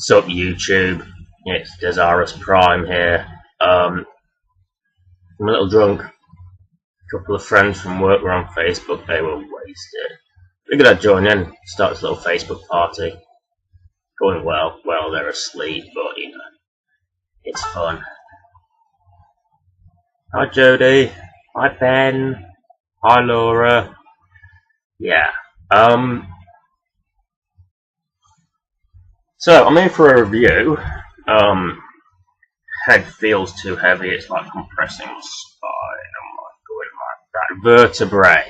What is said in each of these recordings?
Sup YouTube, it's Dezaras Prime here. I'm a little drunk. A couple of friends from work were on Facebook, they were wasted. Figured I'd join in, start this little Facebook party. Going well, they're asleep, but you know, it's fun. Hi Jody, hi Ben, hi Laura. Yeah, so I'm here for a review. Head feels too heavy, it's like compressing the spine. I'm like going like that. Vertebrae.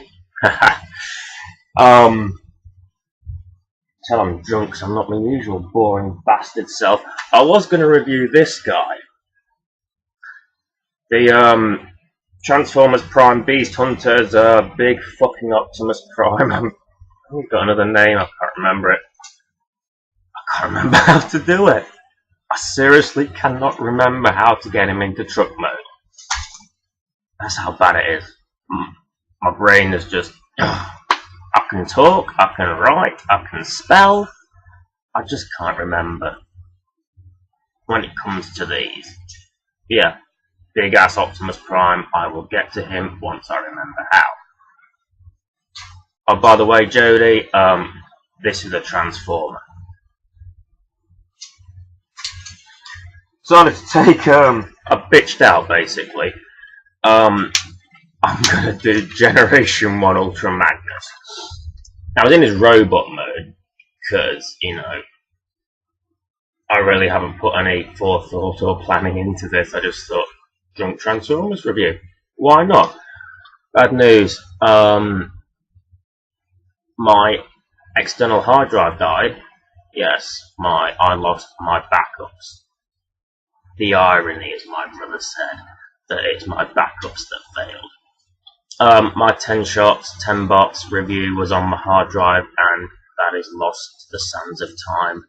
Tell I'm drunk, so I'm not my usual boring bastard self. I was going to review this guy. The Transformers Prime Beast Hunter's big fucking Optimus Prime. I've got another name, I can't remember it. I can't remember how to do it. I seriously cannot remember how to get him into truck mode. That's how bad it is. My brain is just... I can talk, I can write, I can spell. I just can't remember when it comes to these. Yeah, big ass Optimus Prime. I will get to him once I remember how. Oh, by the way, Jody, this is a Transformer. Decided to take a bitched out basically. I'm gonna do Generation 1 Ultra Magnus. I was in his robot mode because, you know, I really haven't put any forethought or planning into this. I just thought, drunk Transformers review. Why not? Bad news. My external hard drive died. Yes, I lost my backups. The irony, as my brother said, that it's my backups that failed. My 10 shots, 10 bots review was on my hard drive, and that is lost to the sands of time.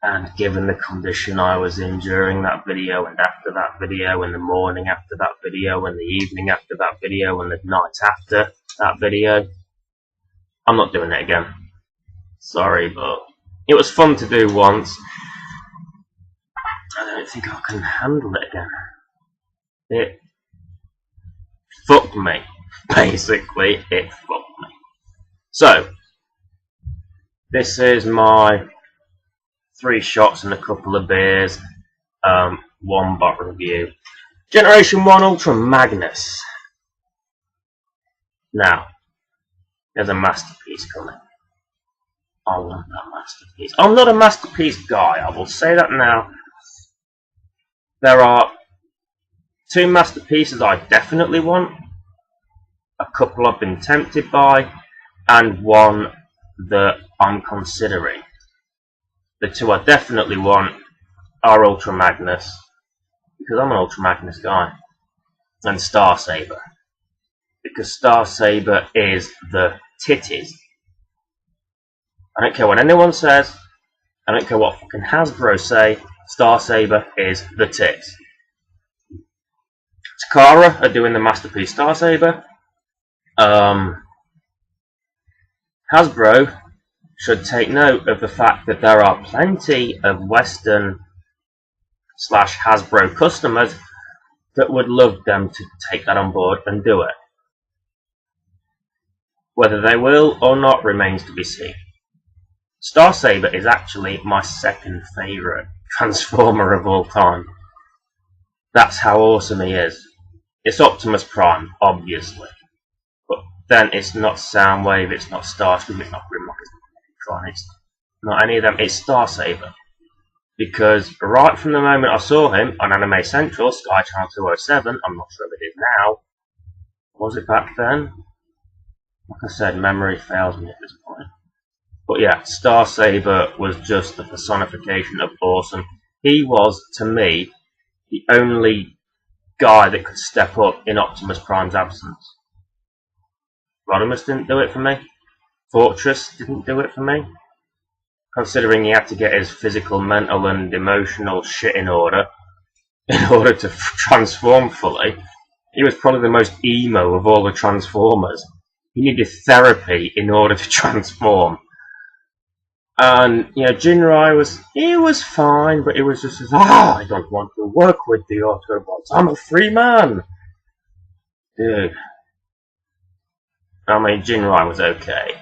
And given the condition I was in during that video, and after that video, and the morning after that video, and the evening after that video, and the night after that video, I'm not doing it again. Sorry, but it was fun to do once. I don't think I can handle it again. It fucked me. Basically, it fucked me. So, this is my 3 shots and a couple of beers, 1 bot review. Generation 1 Ultra Magnus. Now, there's a masterpiece coming. I want that masterpiece. I'm not a masterpiece guy, I will say that now. There are 2 masterpieces I definitely want, a couple I've been tempted by, and 1 that I'm considering. The 2 I definitely want are Ultra Magnus, because I'm an Ultra Magnus guy, and Star Saber, because Star Saber is the titties. I don't care what anyone says, I don't care what fucking Hasbro say, Star Saber is the tits. Takara are doing the masterpiece Star Saber. Hasbro should take note of the fact that there are plenty of Western / Hasbro customers that would love them to take that on board and do it. Whether they will or not remains to be seen. Star Saber is actually my 2nd favourite Transformer of all time. That's how awesome he is. It's Optimus Prime, obviously. But then it's not Soundwave, it's not Starscream, it's not Grimlock, it's not Megatron, it's not any of them. It's Star Saber. Because right from the moment I saw him on Anime Central, Sky Channel 207, I'm not sure if it is now. Was it back then? Like I said, memory fails me at this point. But yeah, Star Saber was just the personification of awesome. He was, to me, the only guy that could step up in Optimus Prime's absence. Rodimus didn't do it for me. Fortress didn't do it for me. Considering he had to get his physical, mental and emotional shit in order to transform fully, he was probably the most emo of all the Transformers. He needed therapy in order to transform. And you know, Jinrai was fine, but it was just I don't want to work with the Autobots. I'm a free man, dude. I mean, Jinrai was okay,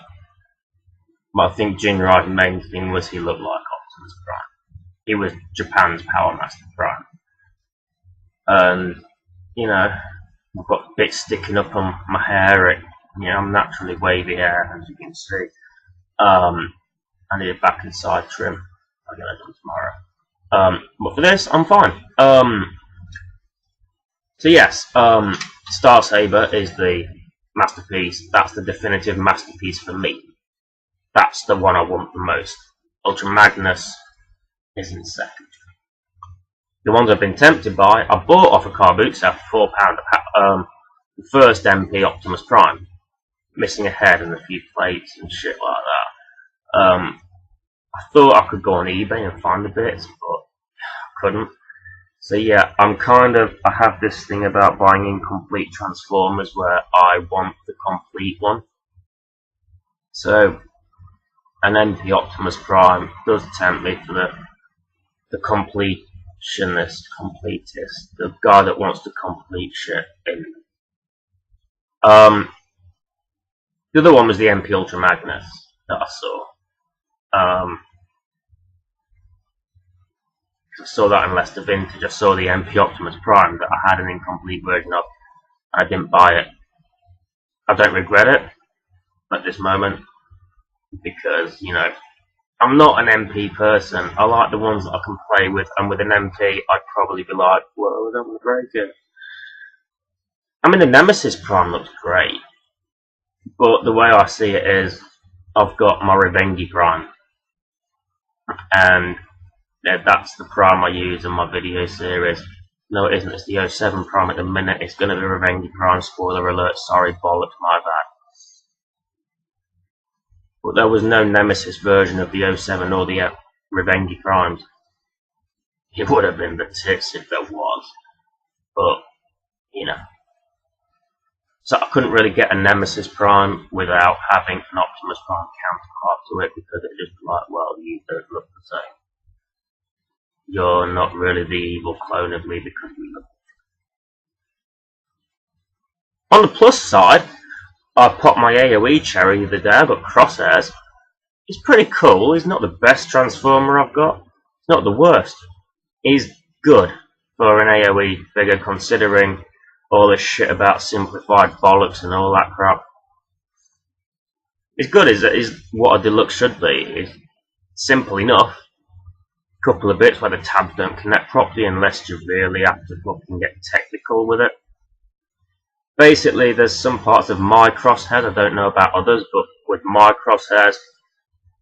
but I think Jinrai's main thing was he looked like Optimus Prime. He was Japan's Power Master Prime, and you know, I've got bits sticking up on my hair. I'm naturally wavy hair, as you can see. I need a back and side trim. I'll get that done tomorrow. But for this, I'm fine. So yes, Star Saber is the masterpiece. That's the definitive masterpiece for me. That's the one I want the most. Ultra Magnus is in second. The ones I've been tempted by, I bought off a car boot sale for £4 the first MP Optimus Prime, missing a head and a few plates and shit like that. I thought I could go on eBay and find the bits, but I couldn't. So yeah, I have this thing about buying incomplete Transformers where I want the complete one. So, an MP Optimus Prime does tempt me for the completionist, completist, the guy that wants to complete shit in. The other one was the MP Ultra Magnus that I saw. I saw that in Leicester Vintage. I saw the MP Optimus Prime that I had an incomplete version of. I didn't buy it. I don't regret it at this moment because, you know, I'm not an MP person. I like the ones that I can play with, and with an MP, I'd probably be like, whoa, that was very good. I mean, the Nemesis Prime looks great, but the way I see it is, I've got my Revengi Prime, and that's the Prime I use in my video series. No, it isn't. It's the 07 Prime at the minute. It's going to be Revengi Prime. Spoiler alert. Sorry, bollocks, my bad. But there was no Nemesis version of the 07 or the Revengi Primes. It would have been the tits if there was. But, you know. So I couldn't really get a Nemesis Prime without having an Optimus Prime counterpart to it, because it just like, well, you don't look the same. You're not really the evil clone of me because we look. On the plus side, I popped my AoE cherry the other day. I got Crosshairs. He's pretty cool. He's not the best Transformer I've got. He's not the worst. He's good for an AoE figure, considering all this shit about simplified bollocks and all that crap. It's good. Is what a deluxe should be. It's simple enough. Couple of bits where the tabs don't connect properly unless you really have to fucking get technical with it. Basically, there's some parts of my crosshairs, I don't know about others, but with my crosshairs,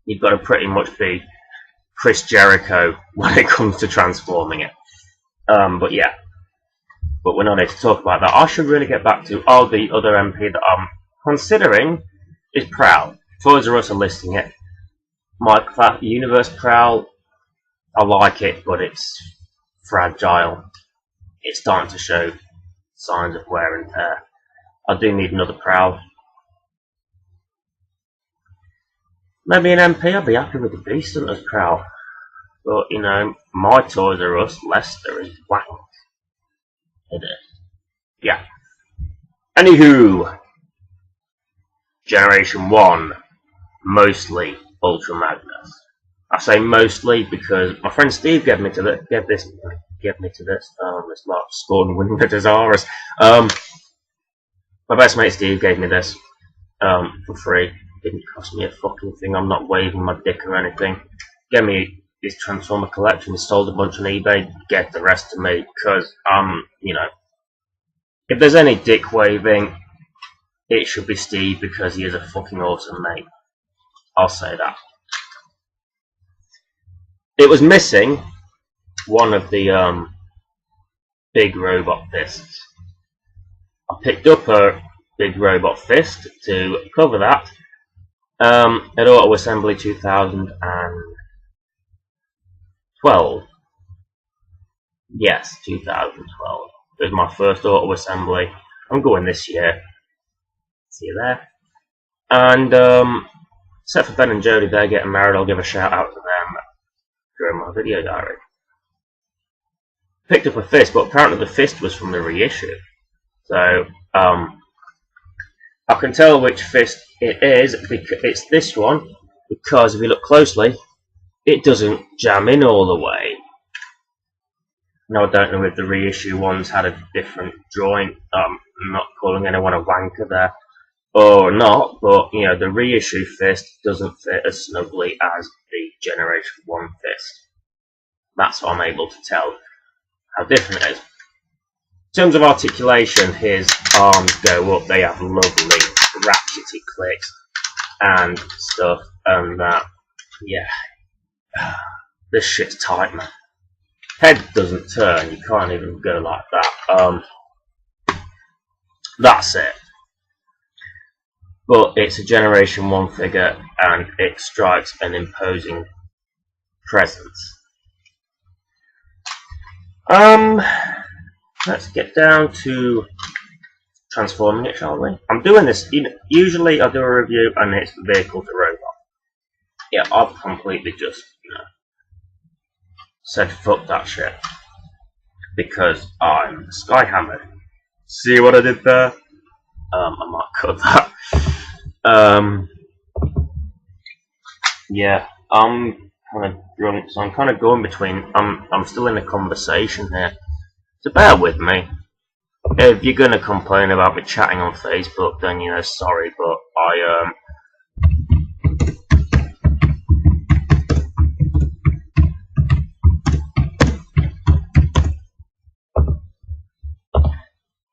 you've got to pretty much be Chris Jericho when it comes to transforming it. But yeah, but we're not here to talk about that. I should really get back to the other MP that I'm considering is Prowl. Toys R Us are listing it. My Universe Prowl, I like it, but it's fragile. It's starting to show signs of wear and tear. I do need another Prowl. Maybe an MP, I'd be happy with the Beast Hunter's Prowl. But, you know, my Toys R Us, Leicester, is wank. It is. Yeah. Anywho, Generation 1, mostly Ultra Magnus. I say mostly because my friend Steve gave me to this. It's like scoring winning the Dezaras. My best mate Steve gave me this for free. Didn't cost me a fucking thing. I'm not waving my dick or anything. Gave me his Transformer collection. Sold a bunch on eBay. Get the rest to me, because you know, if there's any dick waving, it should be Steve, because he is a fucking awesome mate. I'll say that. It was missing one of the big robot fists. I picked up a big robot fist to cover that at Auto Assembly 2012. Yes, 2012. It was my first Auto Assembly. I'm going this year. See you there. And Except for Ben and Jodie, they're getting married. I'll give a shout out to them during my video diary. Picked up a fist, but apparently the fist was from the reissue. So, I can tell which fist it is, because it's this one, because if you look closely, it doesn't jam in all the way. Now, I don't know if the reissue ones had a different joint. I'm not calling anyone a wanker there, or not, but, you know, the reissue fist doesn't fit as snugly as the Generation 1 fist. That's what I'm able to tell how different it is. In terms of articulation, his arms go up. They have lovely ratchety clicks and stuff, and that, yeah, this shit's tight, man. Head doesn't turn. You can't even go like that. That's it. But it's a Generation 1 figure, and it strikes an imposing presence. Let's get down to transforming it, shall we? I'm doing this, usually I do a review and it's vehicle to robot. Yeah, I've completely just, said fuck that shit. Because I'm skyhammered. See what I did there? I might cut that. Yeah, I'm kind of drunk, so I'm kind of going between, I'm still in a conversation here. So bear with me. If you're gonna complain about me chatting on Facebook, then sorry, but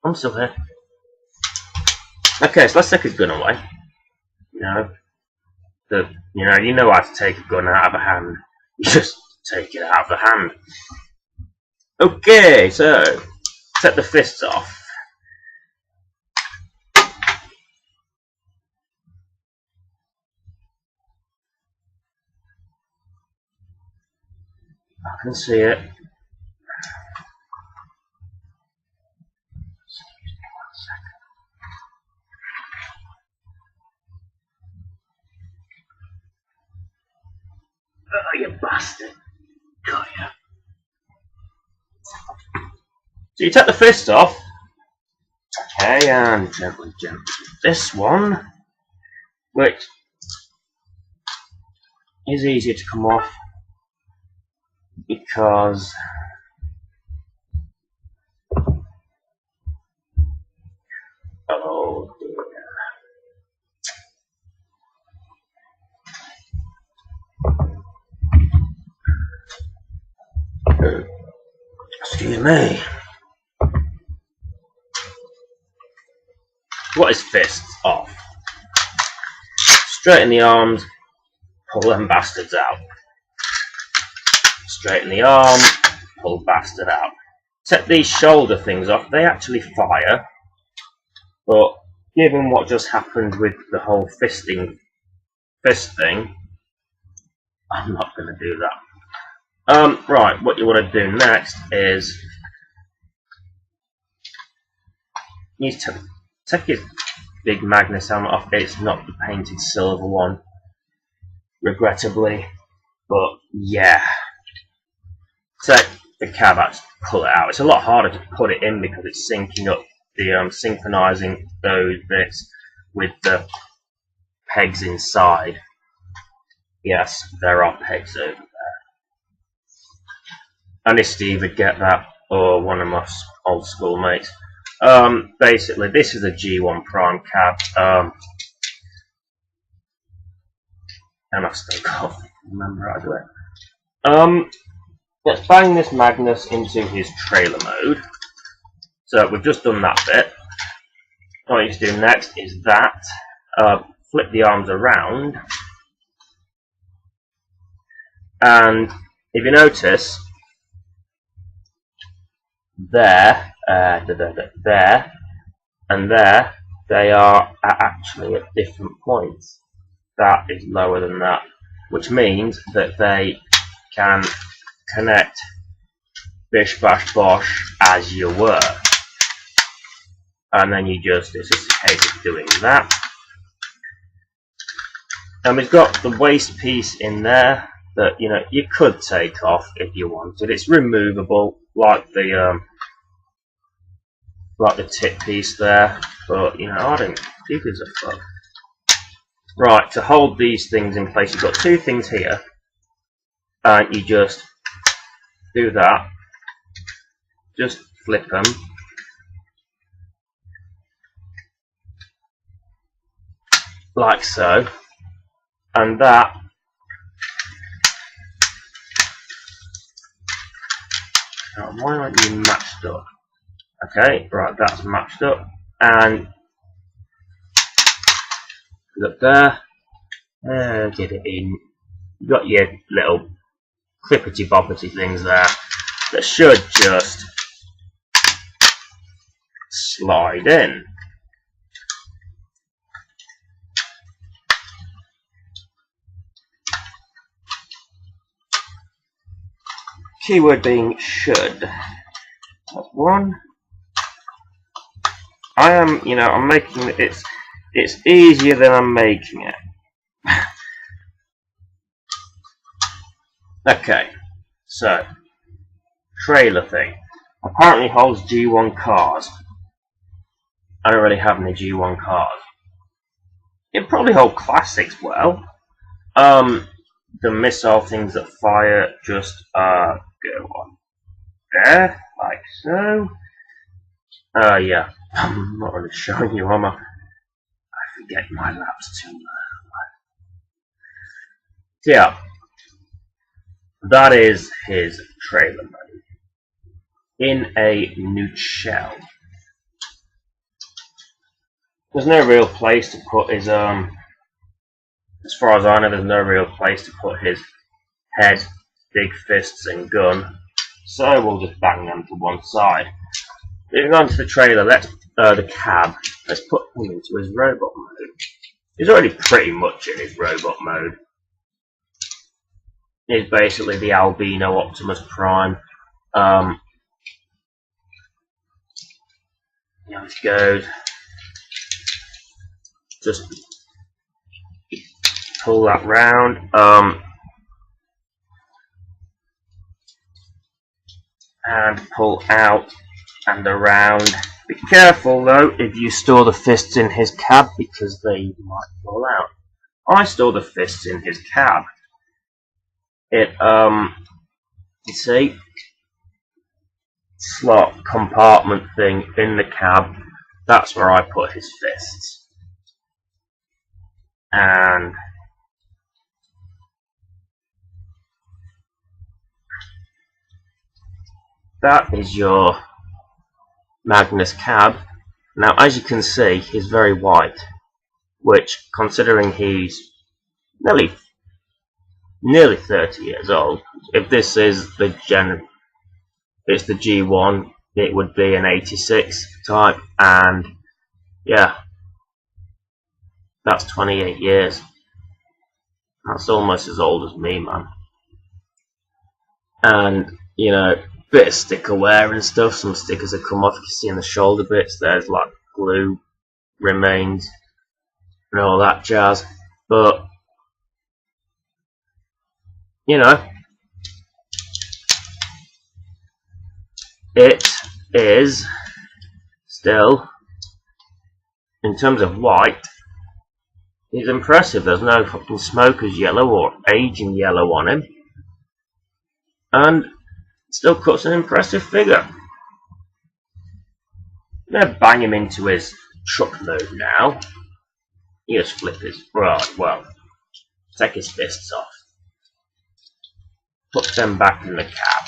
I'm still here. Okay, so let's take his gun away. You know how to take a gun out of a hand. You just take it out of the hand. Okay, so set the fists off. I can see it. Oh, you bastard. Got ya. So you take the fist off. Okay, and gently this one, which is easier to come off because oh dear. Excuse me. What is fists off? Straighten the arms, pull them bastards out. Straighten the arm, pull bastard out. Set these shoulder things off. They actually fire, but given what just happened with the whole fist thing, I'm not going to do that. Right, what you want to do next is you need to take his big Magnus helmet off. It's not the painted silver one, regrettably, but yeah. Take the cab out, pull it out. It's a lot harder to put it in because it's syncing up the synchronizing those bits with the pegs inside. Yes, there are pegs over there. And if Steve would get that, or one of my old schoolmates. Basically, this is a G1 Prime cab, and I've still got to remember how to do it. Let's bang this Magnus into his trailer mode. So we've just done that bit. What you need to do next is that, flip the arms around, and if you notice, there, there, and there, they are actually at different points. That is lower than that, which means that they can connect bish bash bosh as you were. And then you just, it's just a case of doing that. And we've got the waste piece in there that, you know, you could take off if you wanted. It's removable, like the tip piece there, but you know, I don't give a fuck. Right, to hold these things in place, you've got two things here, and you just do that. Just flip them. Like so. And that why aren't you matched up? Okay, right, that's matched up. And look there. And get it in. You've got your little clippity boppity things there that should just slide in. Keyword being should. That's one. I am, you know, I'm making it. It's easier than I'm making it. Okay, so trailer thing apparently holds G1 cars. I don't really have any G1 cars. It probably hold classics well. The missile things that fire just go on there, like so. Yeah, I'm not really showing you, am I? I forget my lap's too low. So yeah, that is his trailer mode in a nutshell. There's no real place to put his as far as I know, there's no real place to put his head, big fists and gun, so we'll just bang them to one side. Moving on to the trailer, the cab, let's put him into his robot mode. He's already pretty much in his robot mode. He's basically the albino Optimus Prime. Here it goes. Just pull that round. And pull out and around. Be careful though if you store the fists in his cab because they might fall out. I store the fists in his cab. It you see, slot compartment thing in the cab, that's where I put his fists. And that is your Magnus cab. Now, as you can see, he's very white, which, considering he's nearly 30 years old, if this is the it's the G1, it would be an 86 type, and yeah, that's 28 years. That's almost as old as me, man. And you know, bit of sticker wear and stuff. Some stickers have come off. You can see in the shoulder bits there's like glue remains and all that jazz. But you know, it is still, in terms of white, it's impressive. There's no fucking smoker's yellow or aging yellow on him, and still cuts an impressive figure. I'm going to bang him into his truck mode now. He just flip his, right, well, take his fists off. Put them back in the cab.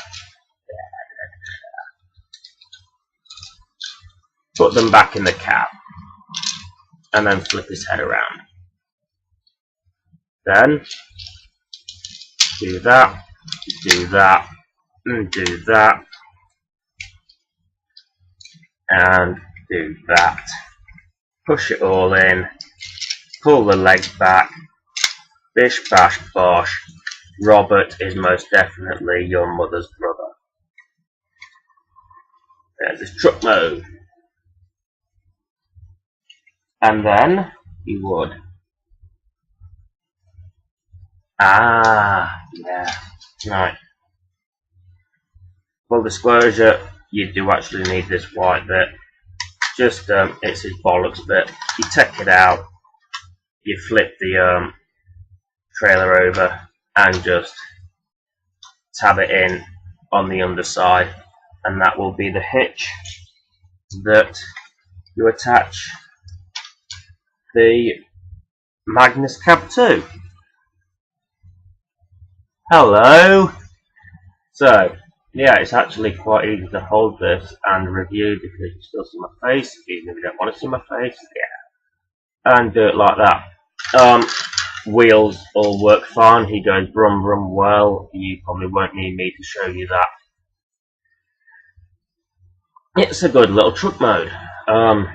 Put them back in the cab. And then flip his head around. Then, do that, and do that, and do that. Push it all in, pull the legs back, bish bash bosh. Robert is most definitely your mother's brother. There's his truck mode. And then you would Ah, yeah. Right. Full disclosure, you do actually need this white bit. Just, it's his bollocks bit. You take it out, you flip the trailer over, and just tab it in on the underside, and that will be the hitch that you attach the Magnus cab to. Hello! So, yeah, it's actually quite easy to hold this and review because you still see my face, even if you don't want to see my face, yeah. And do it like that. Wheels all work fine, he goes brum brum well, you probably won't need me to show you that. It's a good little truck mode. A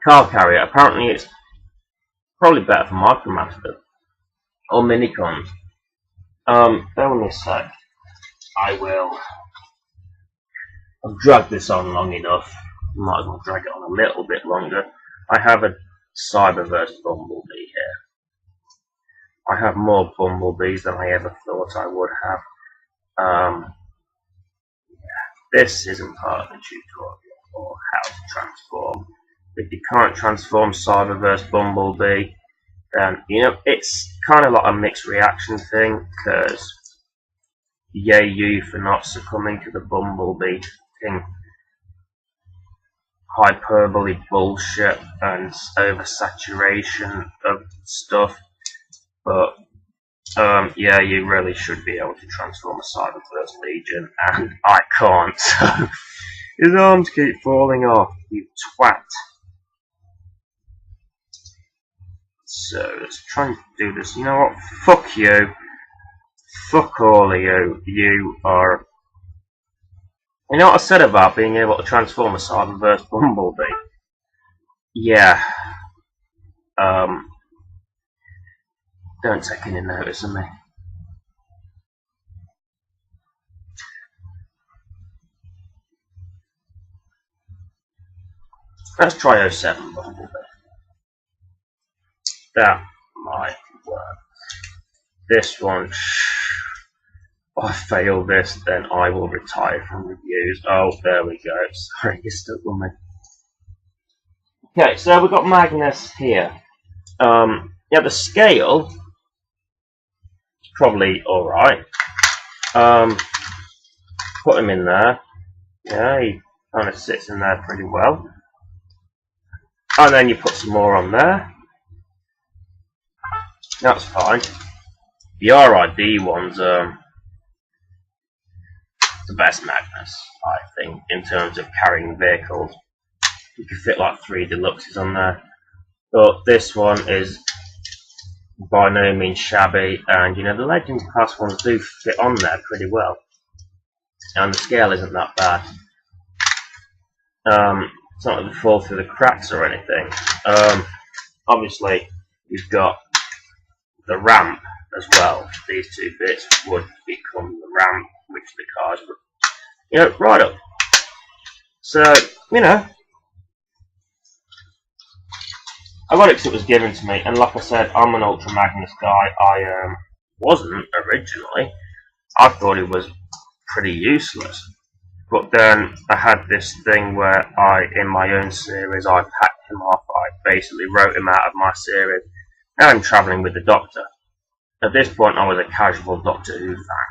car carrier, apparently it's probably better for Micromaster or Minicons. Bear with me a sec. I've dragged this on long enough. Might as well drag it on a little bit longer. I have a Cyberverse Bumblebee here. I have more Bumblebees than I ever thought I would have. This isn't part of the tutorial or how to transform. If you can't transform Cyberverse Bumblebee, then you know it's kind of like a mixed reaction thing, because yay you for not succumbing to the Bumblebee thing. Hyperbole bullshit and oversaturation of stuff, but yeah, you really should be able to transform a Cyberverse Legion, and I can't, so his arms keep falling off, you twat. So let's try and do this. You know what? Fuck you. Fuck all of you. You are... You know what I said about being able to transform a Cyberverse Bumblebee? Yeah. Don't take any notice of me. Let's try 07 Bumblebee. That might work. This one, if I fail this, then I will retire from reviews. Oh, there we go. Sorry, you're stuck with me. Okay, so we've got Magnus here. Yeah, the scale is probably alright. Put him in there. Yeah, he kind of sits in there pretty well. And then you put some more on there. That's fine. The RID one's the best Magnus, I think, in terms of carrying vehicles. You could fit like 3 deluxes on there. But this one is by no means shabby, and you know, the Legends class ones do fit on there pretty well. And the scale isn't that bad. It's not like they fall through the cracks or anything. Obviously, you've got the ramp as well. These 2 bits would become the ramp, which the cars would, you know, right up. So, you know, I got it because it was given to me, and like I said, I'm an Ultra Magnus guy. I wasn't originally. I thought he was pretty useless. But then I had this thing where in my own series, I packed him off. I basically wrote him out of my series. Now I'm travelling with the Doctor. At this point, I was a casual Doctor Who fan.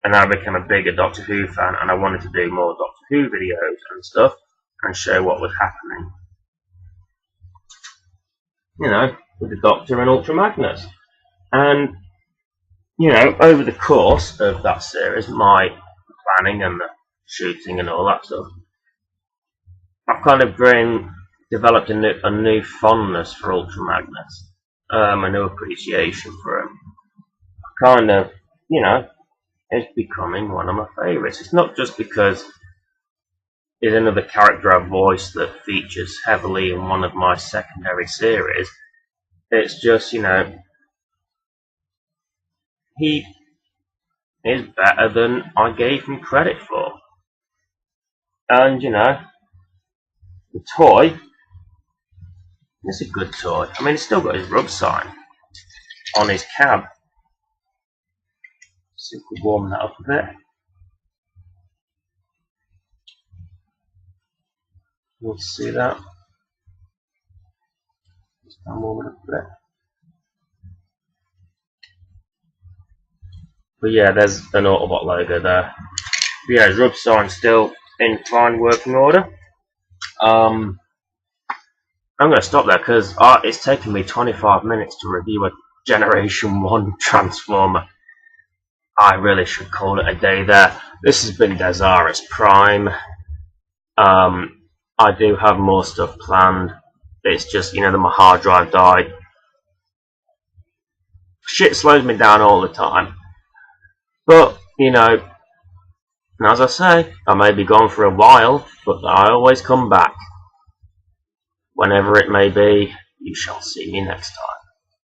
And I became a bigger Doctor Who fan, and I wanted to do more Doctor Who videos and stuff, and show what was happening. You know, with the Doctor and Ultra Magnus. And, you know, over the course of that series, my planning and the shooting and all that stuff, I've kind of developed a new fondness for Ultra Magnus, a new appreciation for him. Kind of, you know, it's becoming one of my favourites. It's not just because he's another character I've voiced that features heavily in one of my secondary series. It's just, you know, he is better than I gave him credit for. And, you know, the toy, it's a good toy. I mean, he's still got his rub sign on his cab. See if we warm that up a bit. We'll see that. Just warm it up a bit. But yeah, there's an Autobot logo there. But yeah, rub sign still in fine working order. I'm going to stop there because it's taken me 25 minutes to review a Generation 1 Transformer. I really should call it a day there. This has been Dezaras Prime. I do have more stuff planned. It's just, you know, that my hard drive died. Shit slows me down all the time. But, you know, as I say, I may be gone for a while, but I always come back. Whenever it may be, you shall see me next time.